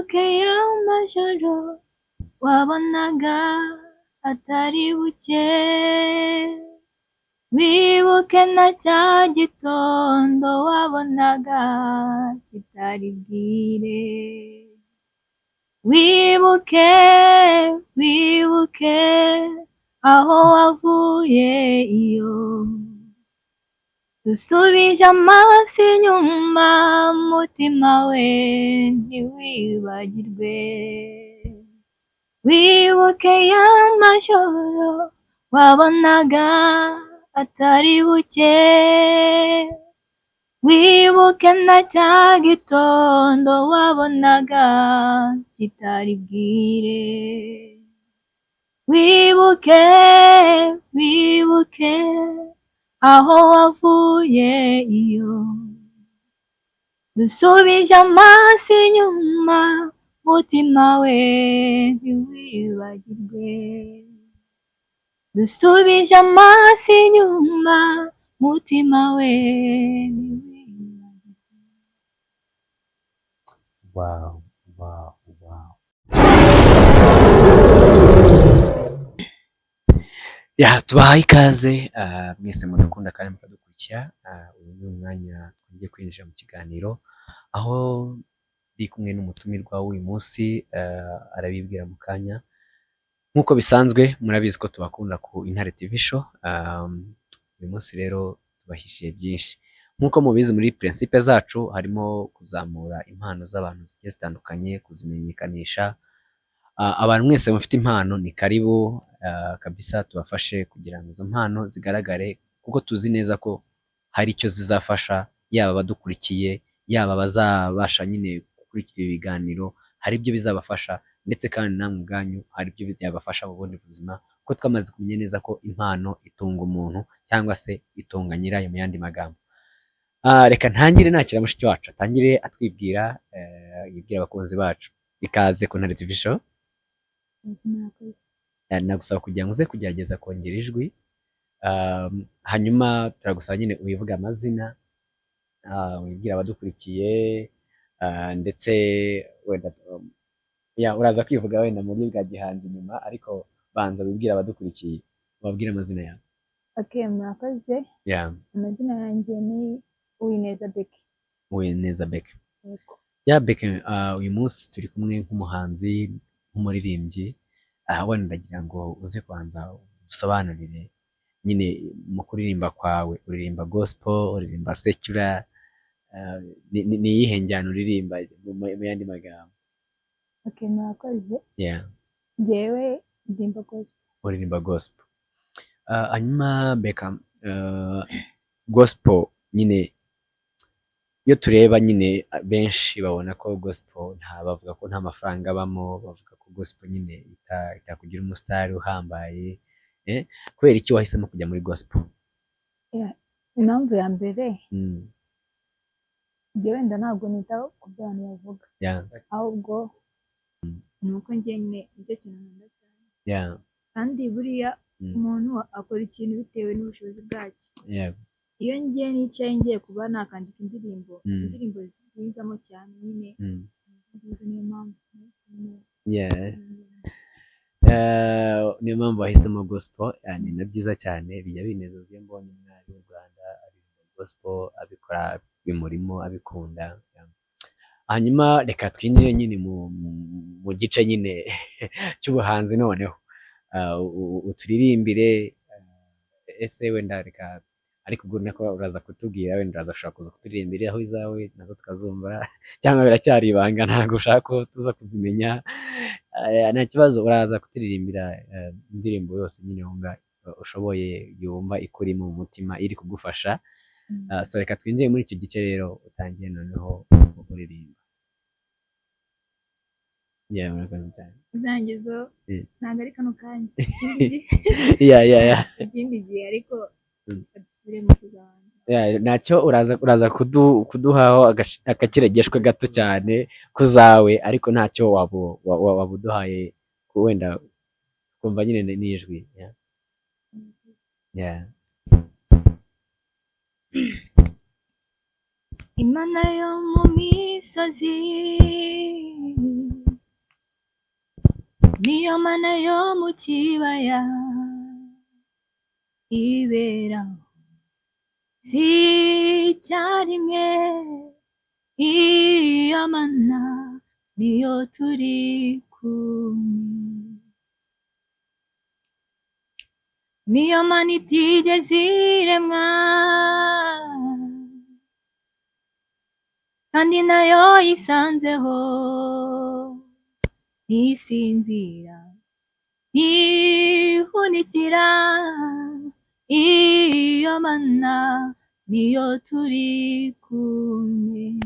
wibuke y'amajoro wabonaga atari buke, wibuke na cya gitondo wabonaga kitari bwire, wibuke wibuke aho wavuye iyo, dusubije amaso inyuma mutima we ntiwibagirwe, wibuke y'amajoro wabonaga atari buke, wibuke na cya gitondo wabonaga kitari bwire, wibuke wibuke aho wavuye iyo, dusubije amaso inyuma mutima we ntiwibagirwe, dusubije amaso inyuma mutima we ntiwibagirwe. Wow, wow, wow. Tubahaye ikaze mwese mudukunda kandi mukadukurikira. Uyu ni umwanya tugiye kwinjira mu kiganiro aho ndi kumwe n'umutumirwa w'uyu munsi, arabibwira mu kanya. Nk'uko bisanzwe murabizi ko tubakunda ku Intare TV show. Uyu munsi rero tubahishiye byinshi. Nk'uko mubizi muri principe zacu harimo kuzamura impano z'abantu zigiye zitandukanye, kuzimenyekanisha. Abantu mwese mufite impano ni karibu kabisa, tubafashe kugira ngo izo mpano zigaragare, kuko tuzi neza ko hari icyo zizafasha, yaba abadukurikiye, yaba bazabasha nyine gukurikira ibiganiro, hari ibyo bizabafasha, ndetse kandi namwe ubwanyu hari ibyo bizabafasha mu bundi buzima, kuko twamaze kumenya neza ko impano itunga umuntu cyangwa se itunga nyirayo mu yandi magambo. Reka ntangire nakira mushiki wacu atangire atwibwira, yibwira abakunzi bacu. Ikaze ku Intare TV show. Nagusaba kugira ngo uze kugerageza kongera ijwi, hanyuma turagusaba nyine uyivuga amazina, wibwira abadukurikiye, ndetse wenda uraza kwivuga wenda mu buryo bwa gihanzi nyuma, ariko banza wibwira abadukurikiye, ubabwire amazina yawe. Okay, murakoze. Amazina yanjye ni Uwineza Becky. Uwineza Becky. Becky, uyu munsi turi kumwe nk'umuhanzi, nk'umuririmbyi. Wenda ndagira ngo uze kwanza usobanurire nyine mu kuririmba kwawe, uririmba gospel, uririmba secular, ni iyihe njyana uririmba mu yandi magambo? Okay, murakoze. Njyewe ndirimba gospel. Uririmba gospel. Hanyuma Becky, gospel nyine iyo tureba nyine benshi babona ko gospel bavuga ko nta mafaranga abamo, bavuga ko gospel nyine itakugira umusitari uhambaye. Kubera iki wahisemo kujya muri gospel? Impamvu ya mbere, njye wenda ntabwo nita ku byo abantu bavuga, ahubwo ni uko njye nyine nicyo kintu nkunda cyane, kandi buriya umuntu akora ikintu bitewe n'ubushobozi bwacyo. Iyo ngiye nicaye ngiye kuba nakandika indirimbo zinzamo cyane nyine, niyo mpamvu niyo mpamvu wahisemo gospel. Ni na byiza cyane, bijya binezeza iyo mbonye umwari w'u Rwanda aririmba gospel, abikora bimurimo, abikunda. Hanyuma reka twinjire nyine mu gice nyine cy'ubuhanzi noneho, uturirimbire. Ese wenda reka, ariko ubwo nako uraza kutubwira, wenda uraza gushaka kuza kuturirimbira aho izawe nazo tukazumva, cyangwa biracyari ibanga ntabwo ushaka ko tuza kuzimenya? Nta kibazo, uraza kuturirimbira indirimbo yose nyine wumva ushoboye, yumva ikuri mu mutima, iri kugufasha. So reka twinjiye muri icyo gice rero, utangiye noneho kuririmba. Murakoze cyane. Izangizo ntabwo ari kano kanya, ikindi gihe, ariko ntacyo, uraza kuduhaho akakiregeshwe gato cyane kuzawe, ariko ntacyo waba uduhaye wenda kumva nyine n'ijwi. Imana yo mu misozi niyo mana yo mu kibaya iberaho si icyarimwe, iyo mana niyo turi kumwe, niyo mana itigeze iremwa kandi nayo yisanzeho, ntisinzira ntihunikira, iyo mana niyo turi kumwe.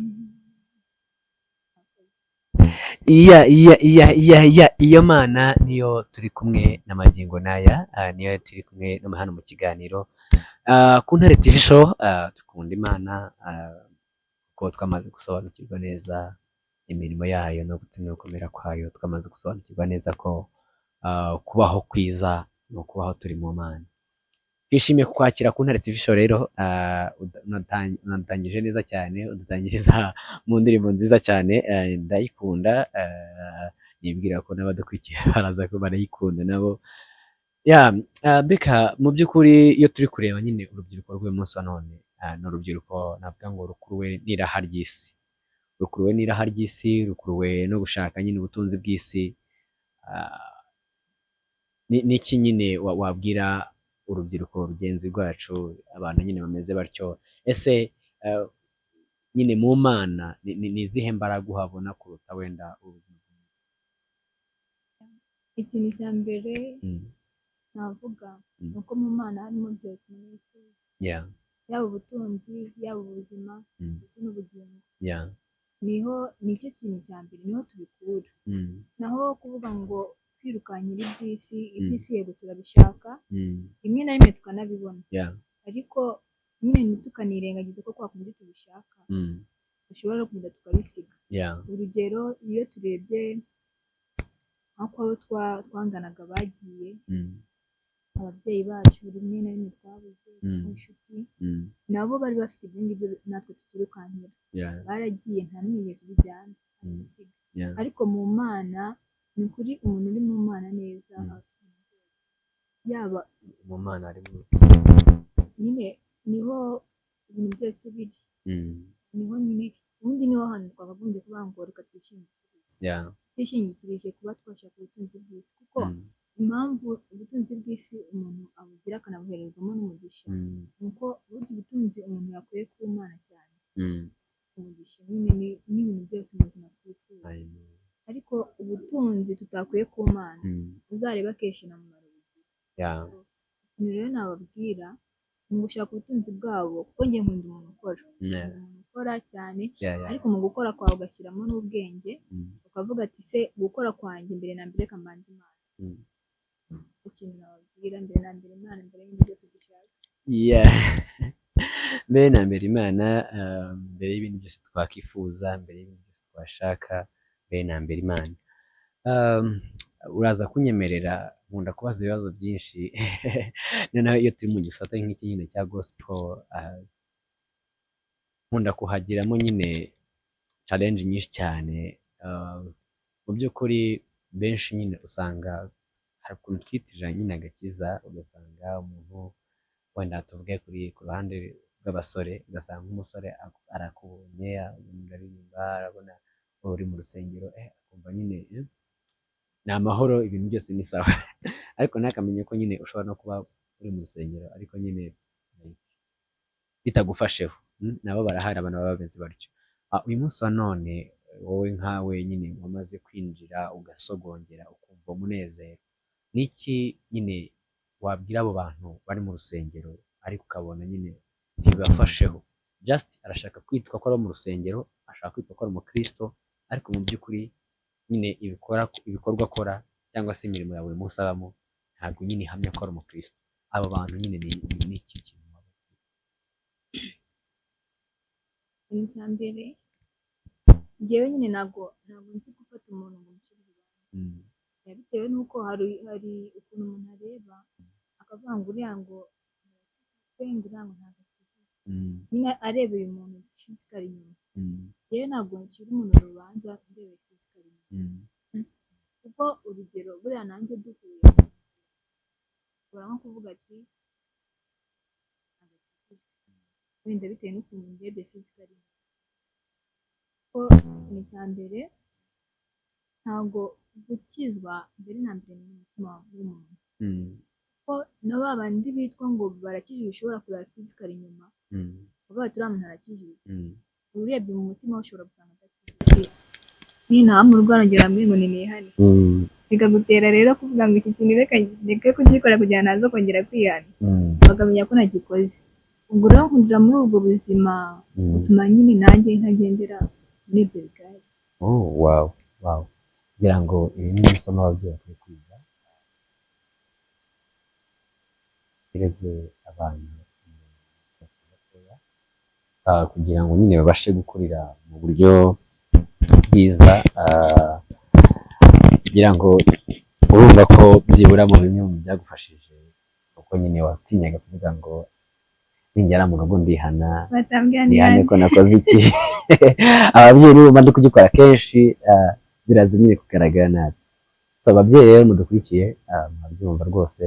Iyo mana niyo turi kumwe n'amagingo n'aya, niyo turi kumwe no hano mu kiganiro ku Ntare TV show. Dukunda Imana kuko twamaze gusobanukirwa neza imirimo yayo no gukomera kwayo, twamaze gusobanukirwa neza ko kubaho kwiza no kubaho turi mu Mana. Twishimiye kukwakira ku Ntare TV show rero. Unatangije neza cyane, udutangiriza mu ndirimbo nziza cyane, ndayikunda, nibwira ko n'abadukurikiye baraza ko barayikunda nabo. Beka, mu by'ukuri iyo turi kureba nyine urubyiruko rw'uyu munsi wa none, ni urubyiruko navuga ngo rukuruwe n'iraha ry'isi, rukuruwe no gushaka nyine ubutunzi bw'isi. N'iki nyine wabwira urubyiruko rugenzi rwacu, abantu nyine bameze batyo? Ese nyine mu Mana ni izihe mbaraga uhabona kuruta wenda ubuzima bwiza? Ikintu cya mbere navuga ni uko mu Mana harimo byose umuntu yifuza, yaba ubutunzi, yaba ubuzima ndetse n'ubugingo. Nicyo kintu cya mbere, niho tubikura. Naho kuvuga ngo twirukankira iby'isi, yego turabishaka, rimwe na rimwe tukanabibona, ariko nyine ntitukanirirengagize ko kwa kundi tubishaka dushobora kugenda tukabisiga. Urugero, iyo turebye nk'uko abo twanganaga bagiye, ababyeyi bacu rimwe na rimwe twabuze, inshuti nabo bari bafite ibyo ngibyo natwe tuturukankira, baragiye nta n'umwigezi ubijyana, ariko mu Mana ni ukuri, umuntu uri mu Mana neza yaba mu Mana ari nyine niho ibintu byose biri, niho nyine ubundi niho hantu twakagombye kuvuga ngo reka twishingikirije kuba twashaka ubutunzi bw'isi, kuko impamvu ubutunzi bw'isi umuntu abugira akanabuhererwamo n'umugisha ni uko burya ubutunzi umuntu yakwiye ku Mana cyane, umugisha nyine n'ibintu byose mu buzima twifuza, ariko ubutunzi tutakwiye ku Mana uzareba kenshi na mumaro bugira. Rero nababwira mu gushaka ubutunzi bwabo, kuko njye nkunda umuntu ukora cyane, ariko mu gukora kwawe ugashyiramo n'ubwenge, ukavuga ati se gukora kwanjye mbere na mbere reka mbanze Imana. Ikintu nababwira, mbere na mbere Imana, mbere y'ibintu byose dushaka. Mbere na mbere Imana, mbere y'ibintu byose twakifuza, mbere y'ibintu byose twashaka, mbere na mbere Imana. Uraza kunyemerera, nkunda kubaza ibibazo byinshi noneho iyo turi mu gisata nk'iki nyine cya gospel, nkunda kuhagiramo nyine challenge nyinshi cyane. Mu by'ukuri benshi nyine usanga hari ukuntu twitirira nyine agakiza, ugasanga umuntu wenda tuvuge ku ruhande rw'abasore, ugasanga nk'umusore arakubonye, aririmba, arabona uri mu rusengero, akumva nyine ni amahoro, ibintu byose ni sawa ariko ntakamenye ko nyine ushobora no kuba uri mu rusengero ariko nyine bitagufasheho. Nabo barahari abantu baba bameze batyo. Uyu munsi wa none wowe nkawe nyine wamaze kwinjira ugasogongera ukumva umunezero, niki nyine wabwira abo bantu bari mu rusengero ariko ukabona nyine ntibibafasheho? Just arashaka kwitwa ko ari mu rusengero, ashaka kwitwa ko ari umukristo, ariko mu by'ukuri nyine ibikorwa akora cyangwa se imirimo ya buri munsi abamo ntabwo nyine ihamya ko ari umukristo. Abo bantu nyine ni iki kintu? Ikintu cya mbere, njyewe nyine ntabwo nzi gufata umuntu ngo mushyire urubanza, bitewe n'uko hari ukuntu umuntu areba akavuga ngo uriya ngo uriya ngo ntabwo akijije, nyine arebeye umuntu physically inyuma. Njyewe ntabwo ncira umuntu urubanza ndebeye physically inyuma, kuko urugero buriya nanjye duhuye ushobora nko kuvuga ati wenda bitewe n'ukuntu ndebye physically ko ikintu cya mbere ntabwo gukizwa mbere na mbere mu mutima w'umuntu ko na ba bandi bitwa ngo barakijije ushobora kureba physically inyuma bavuga ati uriya muntu arakijije urebye mu mutima ushobora gusanga atakijije nta mu rwarongera muri ngo nimihane bikagutera rero kuvuga ngo iki kintu reka kugikora kugira ngo nazo kongera kwihana bakamenya ko nagikoze ubwo rero kujya muri ubwo buzima butuma nyine nanjye ntagendera muri ibyo bigari. Wow kugira ngo iri ni isomo ababyeyi bakwiye kwiga gereze abana kugira ngo nyine babashe gukurira mu buryo bwiza kugira ngo urumva ko byibura mu bimwe mu byagufashije kuko nyine watinyaga kuvuga ngo ningera mu rugo ndihana ko nakoze iki ababyeyi nibo bandi kugikora kenshi birazi nyine kugaragara nabi so ababyeyi rero mudukurikiye mwabyumva rwose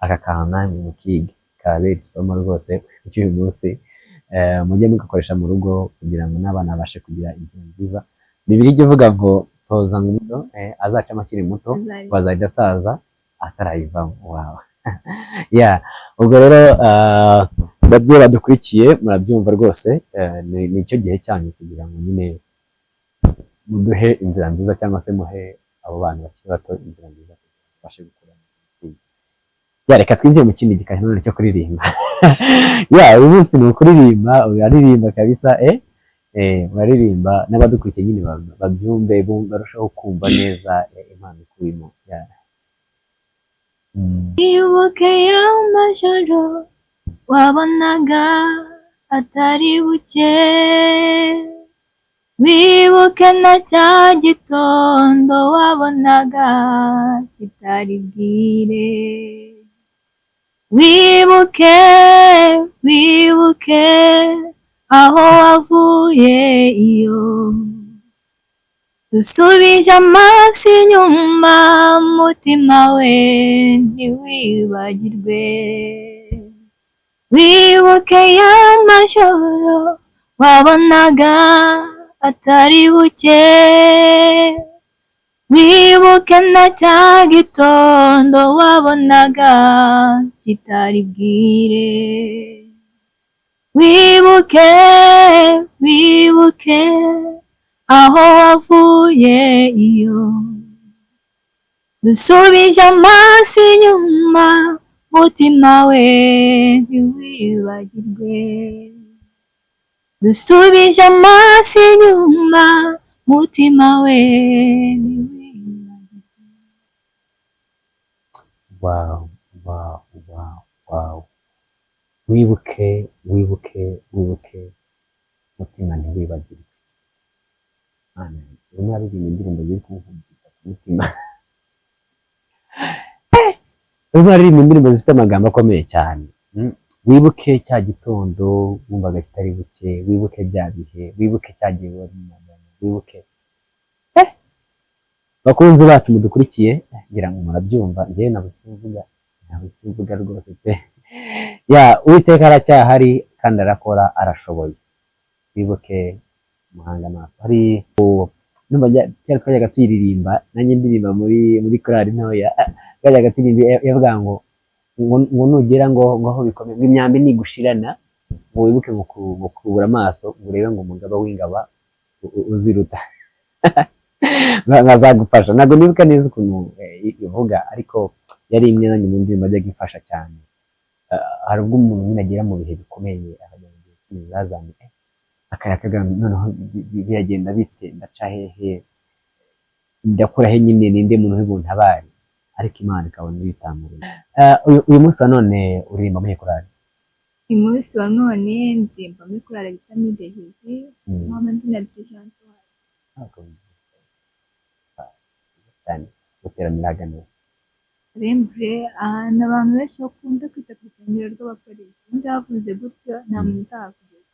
aka kantu namwe mukiga kabera isomo rwose icyuyu munsi mujye mugakoresha mu rugo kugira ngo n'abana babashe kugira inzira nziza. Bibiliya ijya ivuga ngo toza ngo azacamo akiri muto bazajya asaza atarayivamo. Wow ubwo rero babyeyi badukurikiye murabyumva rwose ni icyo gihe cyanyu kugira ngo nyine muduhe inzira nziza cyangwa se muhe abo bana bakiri bato inzira nziza kugira ngo babashe gukura. Reka twinjiye mu kindi gikari none cyo kuririmba. Uyu munsi ni ukuririmba, uraririmba kabisa uraririmba n'abadukurikiye nyine babyumve barushaho kumva neza impano ikubimo. Wibuke ya majoro wabonaga atari buke, wibuke na cya gitondo wabonaga kitari bwire, wibuke aho wavuye iyo dusubije amaso inyuma mutima we ntiwibagirwe, wibuke ya majoro wabonaga atari buke, wibuke na cya gitondo wabonaga kitari bwire, wibuke aho wavuye iyo dusubije amaso inyuma mutima we ntiwibagirwe, dusubije amaso inyuma mutima we ntiwibagirwe. Wow wibuke mutima ntiwibagirwe. Urimo aririmba indirimbo ziri kumuvugisha ku mutima urimo aririmba indirimbo zifite amagambo akomeye cyane. Wibuke cya gitondo wumvaga kitari buke, wibuke bya bihe, wibuke cyagiye wari mu magana, wibuke bakunzi bacu mudukurikiye ngira ngo murabyumva njyewe nabuze kuvuga rwose pe. Uwiteka aracyahari kandi arakora arashoboye. Wibuke muhanga amaso hari cyari twajyaga tuyiririmba nanjye ndirimba muri korali ntoya twajyaga turirimba yavuga ngo nugera ngo aho bikomeye ngo imyambi nigushirana ngo wibuke ngo kubura amaso ngo urebe ngo umugaba w'ingaba uziruta nkazagufasha. Ntabwo nibuka neza ukuntu ivuga ariko yari imwe nanjye mu ndirimbo ajyaga ifasha cyane. Hari ubwo umuntu nyine agera mu bihe bikomeye akajya mu gihe cy'imizazane akayakaga noneho biragenda bite ndaca hehe ndakura he nyine ninde muntu uri buntabare ariko Imana ikabona ibitamurira. Uyu munsi wa none uririmba muri korali? Uyu munsi wa none ndirimba muri korali bita Midehezi n'amazina y'Ijanto cyane guteranira hagana Rembre ahantu abantu benshi bakunda kwita ku rusengero rw'abakoresha. Undi havuze gutyo nta muntu utahakugeza.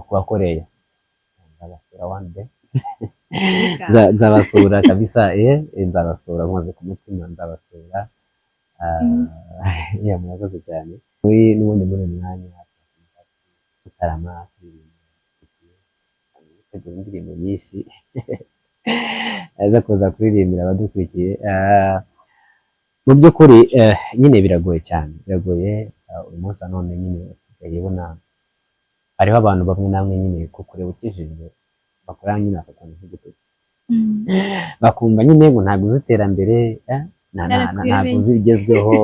Kubakoreye ndabasura one day nzabasura kabisa, nzabasura nkoze ku mutima, nzabasura. Murakoze cyane n'ubundi muri uyu mwanya gutarama, gutegura indirimbo nyinshi aza kuza kuririmbira abadukurikiye. Mu by'ukuri nyine biragoye cyane, biragoye uyu munsi none nyine usigaye ubona hariho abantu bamwe namwe nyine kukureba ukijijwe bakora nyine bakakubona nk'igitutsi, bakumva nyine ngo ntabwo uzi iterambere, ntabwo uzi ibigezweho,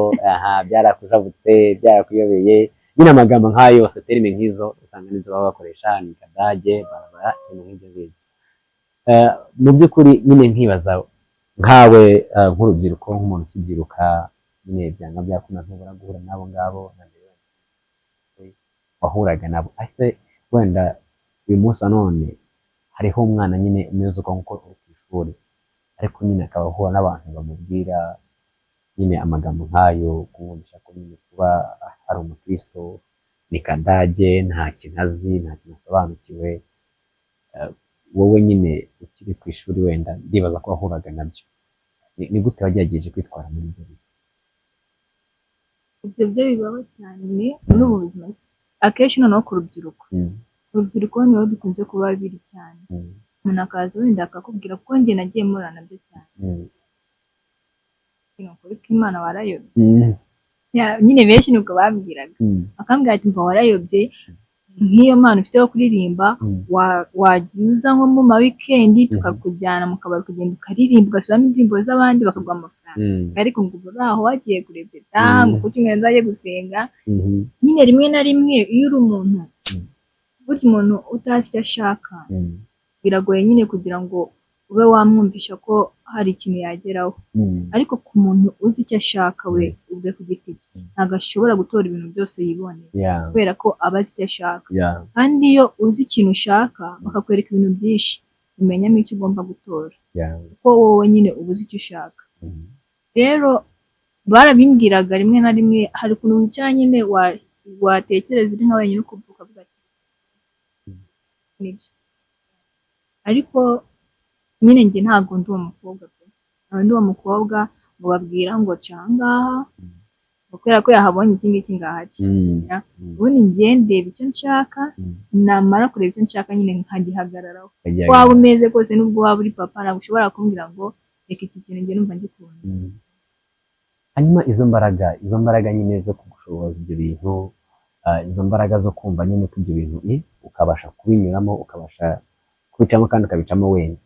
byarakujabutse, byarakuyobeye, nyine amagambo nk'ayo yose, terime nk'izo usanga nizo baba bakoresha, ni kadage, barabara, ibintu nk'ibyo ngibyo. Mu by'ukuri nyine nkibaza nkawe nk'urubyiruko, nk'umuntu ukibyiruka, nyine byanga byakunda ntubura guhura n'abo ngabo wahuraga nabo, ese wenda uyu munsi none hariho umwana nyine umeze uko nk'uko uri ku ishuri, ariko nyine akaba ahura n'abantu bamubwira nyine amagambo nk'ayo, kumwumvisha ko nyine kuba ari umukristo ni kadage, nta kintu azi, nta kintu asobanukiwe. Wowe nyine ukiri ku ishuri wenda ndibaza ko wahuraga nabyo, ni gute wagerageje kwitwara muri ibyo bintu? Ibyo byo bibaho cyane muri ubu buzima, akenshi noneho ku rubyiruko, urubyiruko niho dukunze kuba biri cyane. Umuntu akaza wenda akakubwira, kuko njye nagiye mpura nabyo cyane, ni ukuri ko Imana warayobye, nyine benshi nuko babwiraga, akambwira ati mva warayobye, nk'iyo mpano ufite yo kuririmba wajya uza nko mu ma weekend tukakujyana mu kabari kugenda ukaririmba, ugasubiramo indirimbo z'abandi bakaguha amafaranga, ariko ngo ubu aho wagiye kurepeta ngo ku cyumweru nzaye gusenga. Nyine rimwe na rimwe iyo uri umuntu, burya umuntu utazi icyo ashaka biragoye nyine kugira ngo ube wamwumvisha ko hari ikintu yageraho, ariko ku muntu uzi icyo ashaka we ubwe ku giti cye ntabwo ashobora gutora ibintu byose yiboneye, kubera ko aba azi icyo ashaka. Kandi iyo uzi ikintu ushaka bakakwereka ibintu byinshi, umenyamo icyo ugomba gutora, kuko wowe nyine uba uzi icyo ushaka. Rero barabimbwiraga rimwe na rimwe, hari ukuntu wicara nyine watekereza uri nka wenyine ukumva ukavuga ati nibyo, ariko nyine njye ntabwo ndi uwo mukobwa pe, ntabwo ndi uwo mukobwa ngo babwira ngo ca ngaha kubera ko yahabonye iki ngiki ngahaki. Ubundi njye ndeba icyo nshaka, namara kureba icyo nshaka nyine nkagihagararaho, uko waba umeze kose, n'ubwo waba uri papa ntabwo ushobora kumbwira ngo reka iki kintu njye numva ngikunda. Hanyuma izo mbaraga nyine zo kugushoboza ibyo bintu, izo mbaraga zo kumva nyine ko ibyo bintu ukabasha kubinyuramo, ukabasha kubicamo kandi ukabicamo wenda,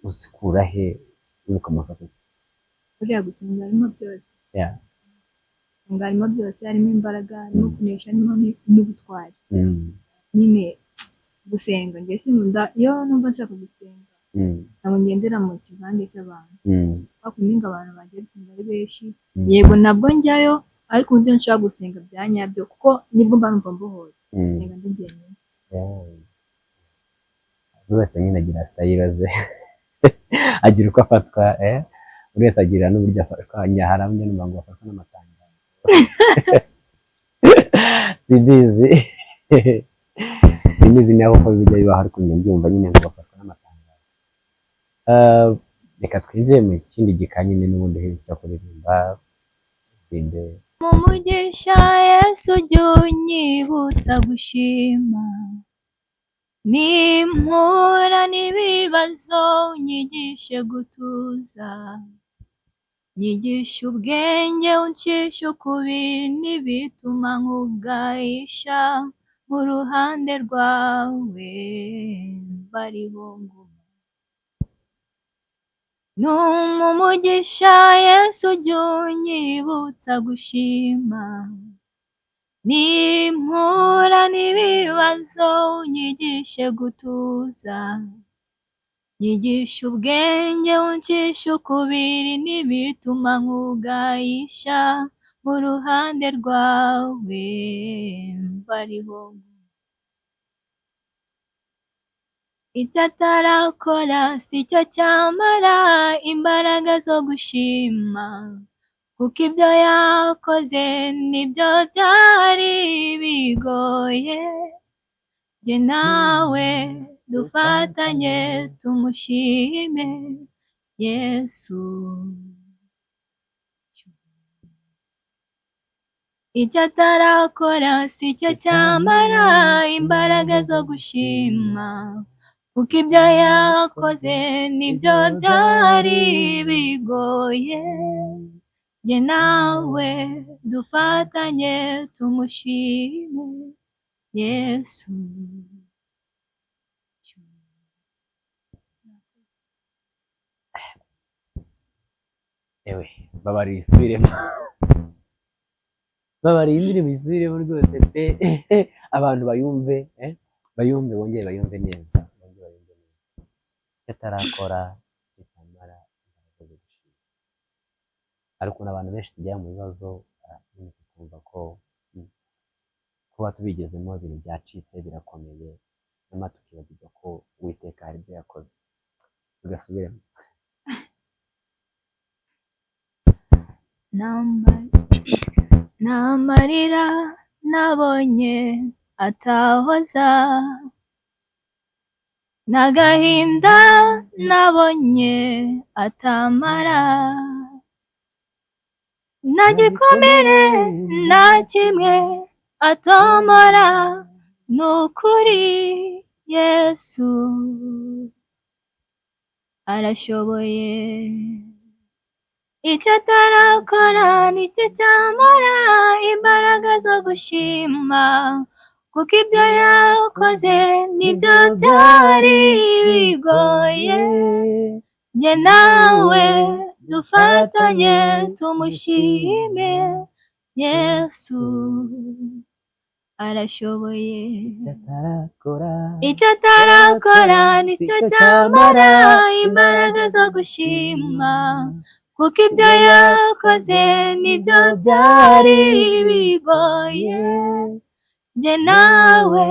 uzikura he, uzikomoka kuki? Buriya gusenga harimo byose, harimo byose, harimo imbaraga, harimo kunesha, harimo n'ubutwari. Nyine gusenga njye sinkunda, iyo numva nshaka gusenga ntabwo ngendera mu kivange cy'abantu, bakuninga abantu bagiye gusenga ari benshi, yego nabwo njyayo, ariko uburyo nshaka gusenga bya nyabyo, kuko nibwo mba numva mbohotse, nsenga ndi jyenyine. Buri wese nyine agira style ze agira uko afatwa, buri wese agira n'uburyo afatwa. Hari abandi numva ngo bafatwa n'amatangazo simbizi naho uko bijya bibaho, ariko njye mbyumva nyine ngo bafatwa n'amatangazo. Reka twinjiye mu kindi gika nyine n'ubundi cyo kuririmba. Mu mugisha Yesu jya unyibutsa gushima, nimpura n'ibibazo unyigishe gutuza, nyigisha ubwenge uncisha ukubiri n'ibituma nkugayisha, mu ruhande rwawe bariho nguma. Mu mugisha Yesu jya unyibutsa gushima, nimpura n'ibibazo unyigishe gutuza, nyigisha ubwenge uncisha ukubiri n'ibituma nkugayisha, mu ruhande rwawe bariho nguma. Icyo atarakora si cyo cyamara imbaraga zo gushima, kuko ibyo yakoze nibyo byari bigoye, jye nawe dufatanye tumushime Yesu. Icyo atarakora si cyo cyamara imbaraga zo gushima, kuko ibyo yakoze nibyo byari bigoye. Jye nawe dufatanye tumushime Yesu. Ewe babarira isubiremo, babarira indirimbo isubiremo rwose pe. Abantu bayumve, bayumve, bongere bayumve neza, bongere bayumve neza. Icyo atarakora icyo cyamara imbaraga zo gushima. Hari ukuntu abantu benshi tujya mu bibazo nyine tukumva ko kuba tubigezemo ibintu byacitse birakomeye, nyamara tukibagirwa ko Uwiteka hari ibyo yakoze. Tugasubiremo. N'amarira nabonye atahoza, n'agahinda nabonye atamara, nta gikomere na kimwe atomora. Ni ukuri Yesu arashoboye. Icyo atarakora nicyo cyamara imbaraga zo gushima, kuko ibyo yakoze nibyo byari bigoye. Jye nawe dufatanye tumushime Yesu arashoboye. Icyo atarakora nicyo cyamara imbaraga zo gushima, kuko ibyo yakoze nibyo byari bigoye. Jye nawe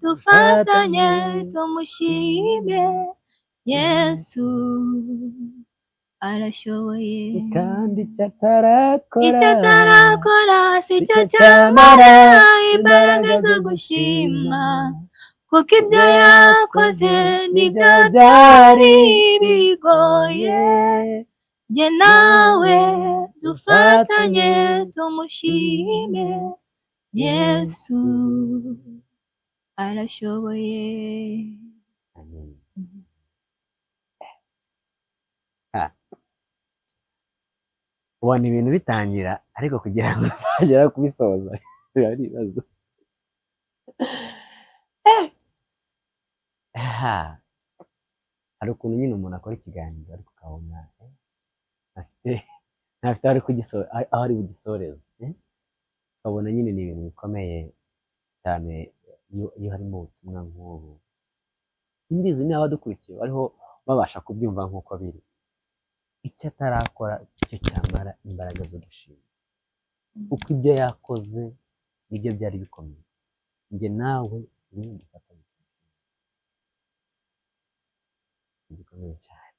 dufatanye tumushime Yesu arashoboye. Kandi icyo atarakora si cyo cyamara imbaraga zo gushima, kuko ibyo yakoze nibyo byari bigoye. Jye nawe dufatanye tumushime Yesu arashoboye. ubona ibintu bitangira, ariko kugira ngo uzagera kubisoza biba ari ibibazo. Hari ukuntu nyine umuntu akora ikiganiro ariko ukabona ntafite aho ari bugisoreze, ukabona nyine ni ibintu bikomeye cyane iyo harimo ubutumwa nk'ubu. Simbizi niba abadukurikiye bariho babasha kubyumva nk'uko biri. Icyo atarakora icyo cyamara imbaraga zo gushima, kuko ibyo yakoze nibyo byari bikomeye. Njye nawe ni dufatanye gikomeye cyane.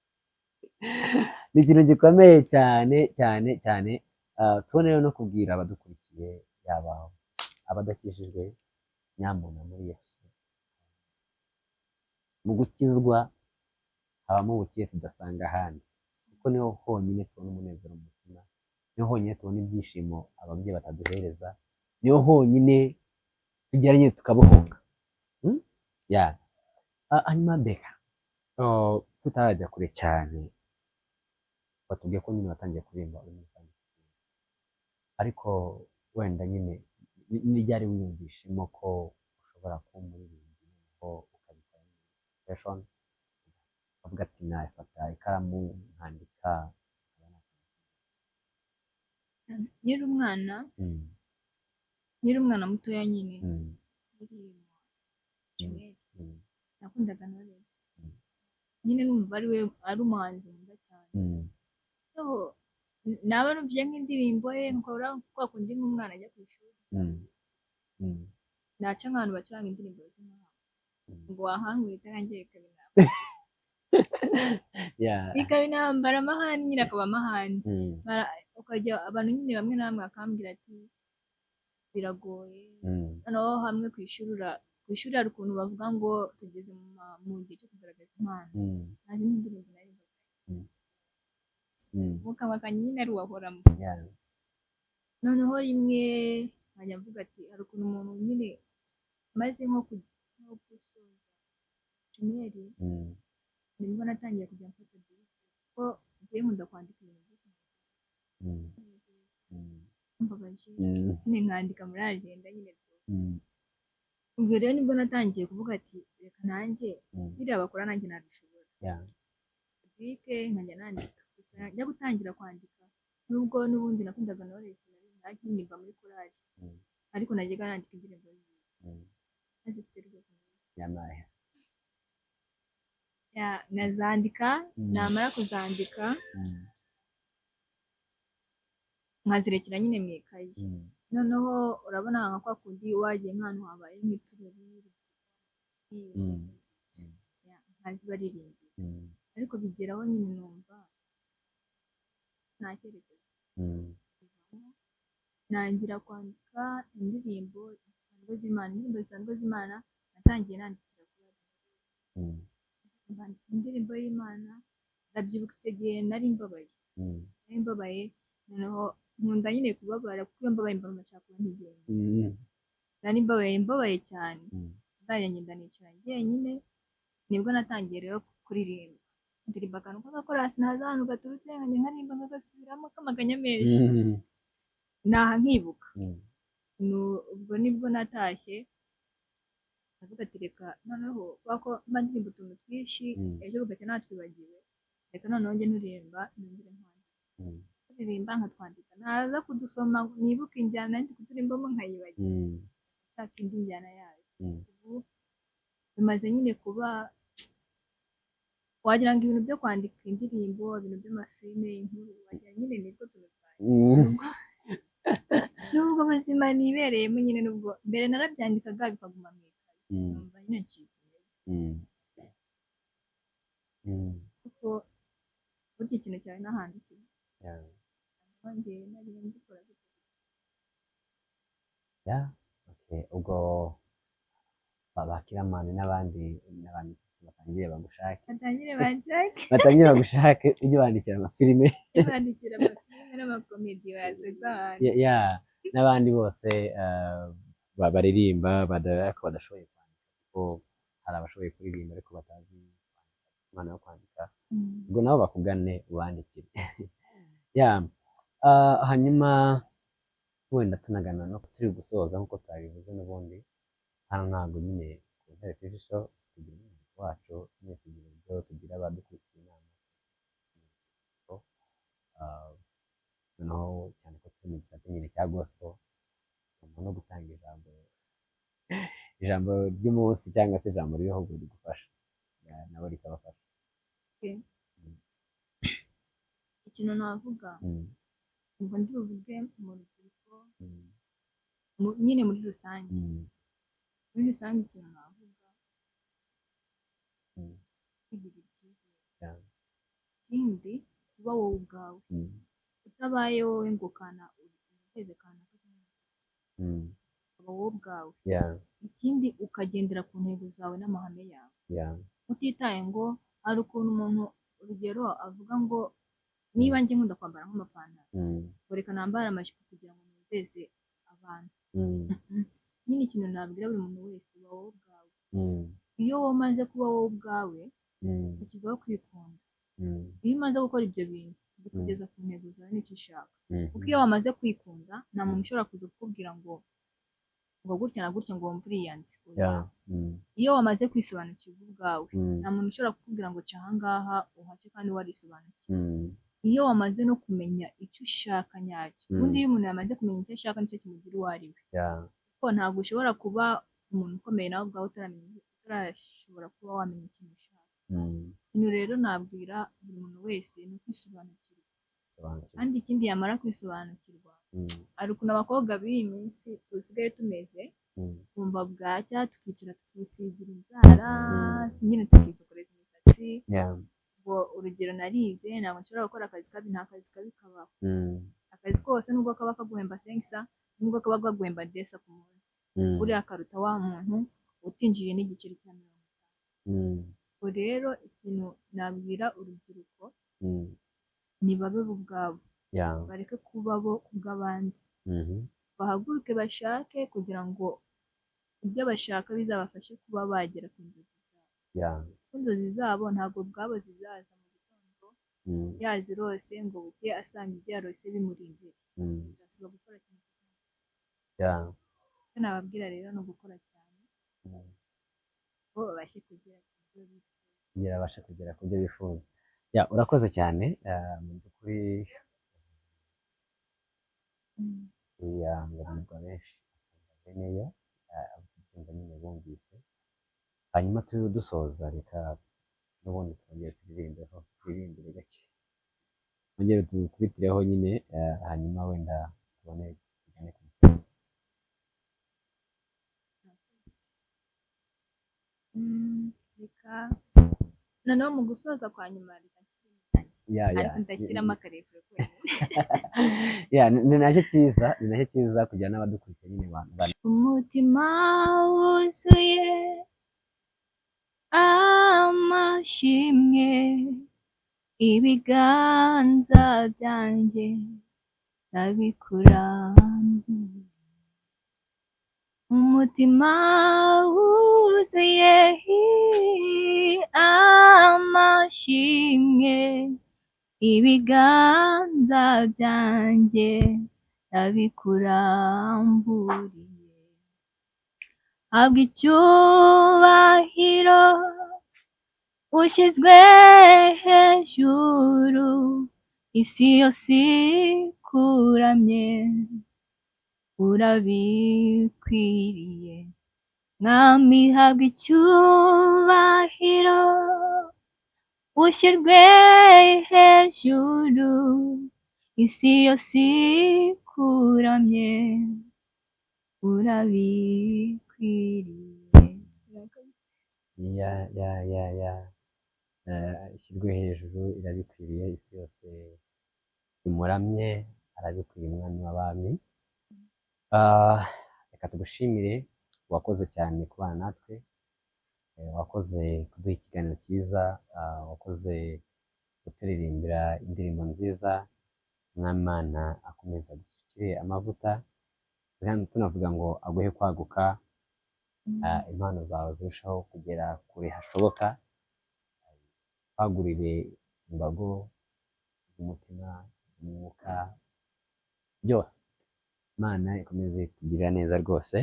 Ni ikintu gikomeye cyane cyane cyane. Tubone rero no kubwira abadukurikiye, yaba abadakijijwe, nyamuna muri Yesu mu gukizwa habamo ubukire tudasanga ahandi, kuko niho honyine tubona umunezero mu mutima, niho honyine tubona ibyishimo ababyeyi bataduhereza, niho honyine tugeranye tukabohoka. Hanyuma Beka, tutarajya kure cyane, batubwiye ko nyine batangiye kuririmba uri muri Sunday School, ariko wenda nyine n'iryari wiyumvishemo ko ushobora kuba umuririmbyi ko ukabikora passion, ukavuga ati nafata ikaramu nkandika. Nyiri umwana mutoya nyine nakundaga Knowless, nyine numva ari umuhanzi mwiza cyane. naba numvise nk'indirimbo ye nkora kwa kundi nk'umwana ajya ku ishuri, naca nk'abantu bacuranga indirimbo z'umwana ngo wahangura itarangiye ikaba intambara amahane, nyine akaba amahane. ukajya abantu nyine bamwe na bamwe bakambwira ati biragoye, noneho hamwe ku ishuri ishuri hari ukuntu bavuga ngo tugeze mu gihe cyo kugaragaza impano, nta zindi ndirimbo naririmbaga mu kanwa kanjye nyine ari uwahoramo. Noneho rimwe nkajya mvuga ati hari ukuntu umuntu nyine maze nko gusoza primeri, nibwo natangiye kujya mfata bike kuko ngiye nkunda kwandika ibintu byinshi mbabaje nyine nkandika muri agenda nyine. Ubwo rero nibwo natangiye kuvuga ati reka nanjye biriya bakora nanjye nabishobora, bike nkajya nandika. Gusa njya gutangira kwandika, nubwo n'ubundi nakundaga Knowless naririmba muri korali, ariko najyaga nandika indirimbo nazifite rwose nkazandika, namara kuzandika nkazirekera nyine mu ikayi. Noneho urabona nka kwa kundi wagiye nk'ahantu habaye nk'uturori nkazibaririmba, ariko bigeraho nyine numva nta cyerekezo, nangira kwandika indirimbo zisanzwe z'Imana. Natangiye nandikira banditse indirimbo y'Imana, ndabyibuka icyo gihe nari mbabaye, noneho nkunda nyine kubabara kuko iyo mbabaye mbona nshaka kuba ntigenda, nari mbabaye cyane. Ndagenda nicara njyenyine, nibwo natangiye rero kuririmba, ndirimba akantu k'agakorasi ntazi ahantu gaturutse, nkaririmba nkagasubiramo k'amaganya menshi, naha nkibuka. Ubwo nibwo natashye ndavuga ati reka noneho kuko mba ndirimba utuntu twinshi, ejo bugacya natwibagiwe, reka noneho njye nuririmba nongere nkaririmba nkatwandika, naza kudusoma nibuka injyana ndi kuturimbamo nkayibagiwe, nshaka indi njyana yayo. Ubu bimaze nyine kuba wagira ngo ibintu byo kwandika indirimbo, ibintu by'amafilime, inkuru, wagira nyine nibwo tubitwaye, nubwo ubuzima nibereyemo nyine. Nubwo mbere narabyandikaga bikaguma mu ikayi, numva nyine ncitse intege, kuko burya ikintu cyawe n'ahandi kiri, nongeye nari mbikora gutya. ubwo bakiramani n'abandi batangire bagushake ujye bandikira amafilime n'amakomedi basetsa n'abandi bose baririmba ariko badashoboye kwandika, kuko hari abashoboye kuririmba ariko batazi impano yo kwandika, ubwo nabo bakugane ubandikire. Hanyuma wenda tunagana no turi gusoza nk'uko twabivuze, n'ubundi hano ntabwo nyine ku Ntare TV Show tugira umwihariko wacu, nyine tugira ibyo tugira abadukurikiye inama, noneho cyane ko turi mu gisate nyine cya gospel, tugomba no gutanga ijambo ry'umunsi cyangwa se ijambo ry'ibihugu rigufasha nabo rikabafasha. Ikintu navuga ubwo ndi buvuge mu rubyiruko nyine muri rusange, ikintu navuga kwigirira icyizere, ikindi kuba wowe ubwawe, utabaye wowe ngo uteze kanaka, ukaba wowe ubwawe. Ikindi ukagendera ku ntego zawe n'amahame yawe, utitaye ngo hari ukuntu umuntu, urugero avuga ngo niba njye nkunda kwambara nk'amapantaro, reka nambara amajipo kugira ngo nizeze abantu. Nyine ikintu nabwira buri muntu wese, uba wowe ubwawe. Iyo wamaze kuba wowe ubwawe, ukizaho kwikunda. Iyo umaze gukora ibyo bintu bikugeza ku ntego zawe n'icyo ushaka, kuko iyo wamaze kwikunda nta muntu ushobora kuza kukubwira ngo gutya na gutya ngo wumve uriyanze. Iyo wamaze kwisobanukirwa ubwawe, nta muntu ushobora kukubwira ngo ca ahangaha uhace kandi warisobanukiwe. Iyo wamaze no kumenya icyo ushaka nyacyo, ubundi iyo umuntu yamaze kumenya icyo ashaka nicyo kimugira uwo ari we, kuko ntabwo ushobora kuba umuntu ukomeye nawe ubwawe utarashobora kuba wamenya ikintu ushaka. Ikintu rero nabwira buri muntu wese ni ukwisobanukirwa, kandi ikindi yamara kwisobanukirwa, hari ukuntu abakobwa b'iyi minsi dusigaye tumeze, twumva bwacya tukicara tukisigira inzara, nyine tukisokoreza imisatsi. Urugero narize, ntabwo nshobora gukora akazi kabi, nta kazi kabi kabaho. Akazi kose nubwo kaba kaguhemba 500, nubwo kaba kaguhemba 10 ku munsi, buriya karuta wa muntu utinjije n'igiceri cya 50. ubwo rero ikintu nabwira urubyiruko nibabe bo ubwabo, bareke kuba bo kubw'abandi, bahaguruke bashake kugira ngo ibyo bashaka bizabafashe kuba bagera ku nzozi zabo. Kuko inzozi zabo ntabwo ubwabo zizaza mu gitondo yazirose ngo buke asanga ibyo yarose bimuri imbere, bizasaba gukora cyane. Icyo nababwira rero ni ugukora cyane ngo babashe kugera ku byo bifuza. Urakoze cyane mu by'ukuri. Ngo benshi beneyo ababyumva nyine bumvise, hanyuma dusoza reka n'ubundi twongere turirimbire gake, twongere tukubitireho nyine, hanyuma wenda tubone tujyane ku musozi. Reka noneho mu gusoza kwa nyuma ariko ndashyiramo akarefure ni nacyo cyiza kugira n'abadukurikiye nyine umutima wuzuye amashimwe, ibiganza byanjye ndabikurambuye, umutima wuzuye amashimwe, ibiganza byanjye ndabikuramburiye, habwa icyubahiro ushyizwe hejuru, isi yose ikuramye urabikwiriye, mwami habwa icyubahiro ushyirwe hejuru, isi yose ikuramye urabikwiriye. Ishyirwe hejuru irabikwiriye, isi yose imuramye arabikwiriye, umwami w'abami. Reka tugushimire, wakoze cyane kubana natwe, wakoze kuduha ikiganiro cyiza, wakoze kuturirimbira indirimbo nziza. Umwami Imana akomeza gusukire amavuta, tunavuga ngo aguhe kwaguka, impano zawe zirushaho kugera kure hashoboka, kwagurire imbago z'umutima, umwuka, byose. Imana ikomeze kugirira neza rwose.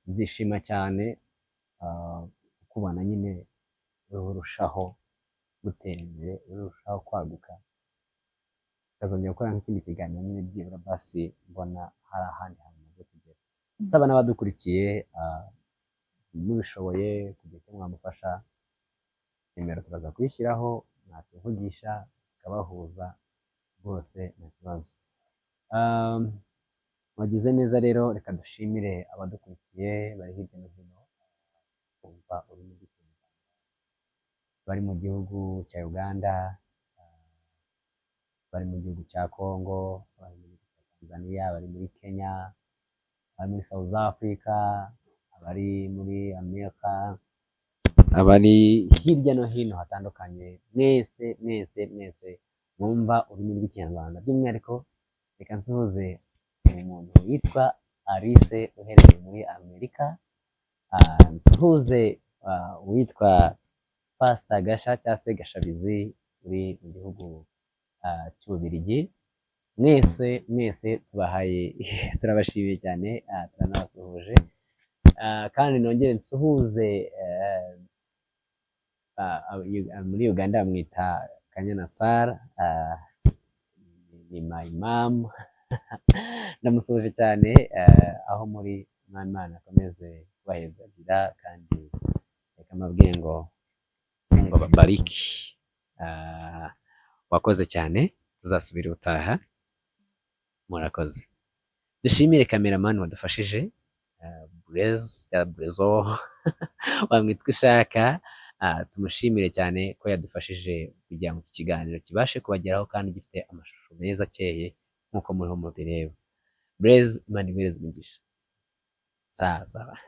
Nzishima cyane kukubona nyine urushaho gutera imbere, urushaho kwaguka, ukazongera gukora nk'ikindi kiganiro nyine byibura basi mbona hari ahandi hantu umaze kugera. Nsaba n'abadukurikiye mubishoboye kugira icyo mwamufasha, nimero turaza kuyishyiraho, mwatuvugisha tukabahuza rwose nta kibazo. Wagize neza rero, reka dushimire abadukurikiye bari hirya no hino kumva ururimi rw'ikinyarwanda, bari mu gihugu cya Uganda, bari mu gihugu cya Congo, bari mu gihugu cya Tanzania, bari muri Kenya, bari muri South Africa, abari muri Amerika, abari hirya no hino hatandukanye, mwese mwumva ururimi rw'ikinyarwanda. By'umwihariko reka nsuhuze umuntu witwa Alice uherereye muri Amerika, nsuhuze witwa Pastor Gasha cyangwa se Gashabizi uri mu gihugu cy'Ububiligi. Mwese tubahaye turabashimiye cyane, turanabasuhuje, kandi nongere nsuhuze muri Uganda bamwita Kanyana Sara, ni my mom. Ndamusuhuje cyane, aho muri Imana akomeze kubahezagira, kandi reka mbabwire ngo babariki. Wakoze cyane, tuzasubira ubutaha, murakoze. Dushimire cameraman wadufashije, Brezo wamwitwa ushaka, tumushimire cyane ko yadufashije kugira ngo iki kiganiro kibashe kubageraho kandi gifite amashusho meza akeye nk'uko muriho mubireba. Brezo Imana imuhereze umugisha. Sawa.